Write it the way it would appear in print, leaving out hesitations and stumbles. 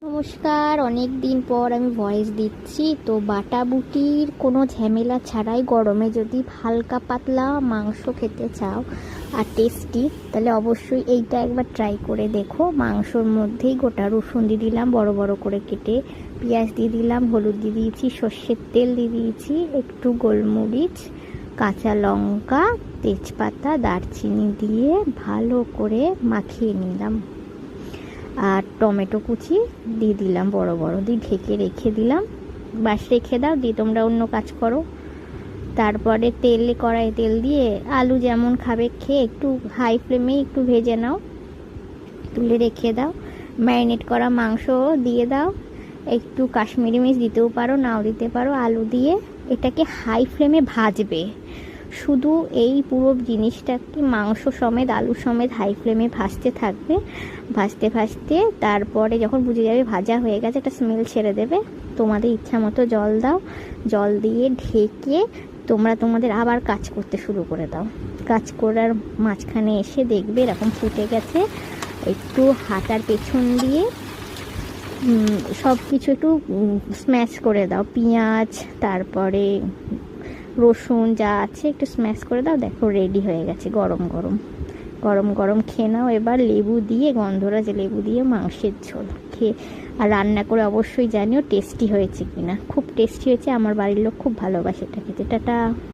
নমস্কার, অনেক দিন পর আমি ভয়েস দিচ্ছি। তো বাটাবুটির কোনো ঝামেলা ছাড়াই গরমে যদি হালকা পাতলা মাংস খেতে চাও আর টেস্টি, তাহলে অবশ্যই এইটা একবার ট্রাই করে দেখো। মাংসর মধ্যেই গোটা রসুন দিয়ে দিলাম বড় বড় করে কেটে, পেঁয়াজ দিয়ে দিলাম, হলুদ দিয়ে দিয়েছি, সর্ষের তেল দিয়ে দিয়েছি, একটু গোলমরিচ, কাঁচা লঙ্কা, তেজপাতা, দারচিনি দিয়ে ভালো করে মাখিয়ে নিলাম। আর টমেটো কুচি দিয়ে দিলাম বড় বড়, দিয়ে ঢেকে রেখে দিলাম। বাস রেখে দাও, দিয়ে তোমরা অন্য কাজ করো। তারপরে কড়াই তেল দিয়ে আলু যেমন খাবে খেয়ে একটু হাই ফ্লেমে একটু ভেজে নাও, তুলে রেখে দাও। ম্যারিনেট করা মাংস দিয়ে দাও, একটু কাশ্মীরি মির্চ দিতেও পারো, নাও দিতে পারো। আলু দিয়ে এটাকে হাই ফ্লেমে ভাজবে। শুধু এই পুরো জিনিসটাকে মাংস সমেত আলু সমেত হাই ফ্লেমে ভাজতে থাকবে। ভাজতে ভাজতে তারপরে যখন বুঝে যাবে ভাজা হয়ে গেছে, একটা স্মেল ছেড়ে দেবে, তোমাদের ইচ্ছা মতো জল দাও। জল দিয়ে ঢেকে তোমরা তোমাদের আবার কাজ করতে শুরু করে দাও। কাজ করার মাঝখানে এসে দেখবে এরকম ফুটে গেছে। একটু হাতার পেছন দিয়ে সব কিছু একটু স্ম্যাশ করে দাও, পেঁয়াজ তারপরে রসুন যা আছে একটু স্ম্যাশ করে দাও। দেখো রেডি হয়ে গেছে। গরম গরম গরম গরম খেয়ে নাও এবার, লেবু দিয়ে, গন্ধরাজ লেবু দিয়ে মাংসের ঝোল খেয়ে। আর রান্না করে অবশ্যই জানিও টেস্টি হয়েছে কিনা। খুব টেস্টি হয়েছে, আমার বাড়ির লোক খুব ভালোবাসে এটা খেতে। টাটা।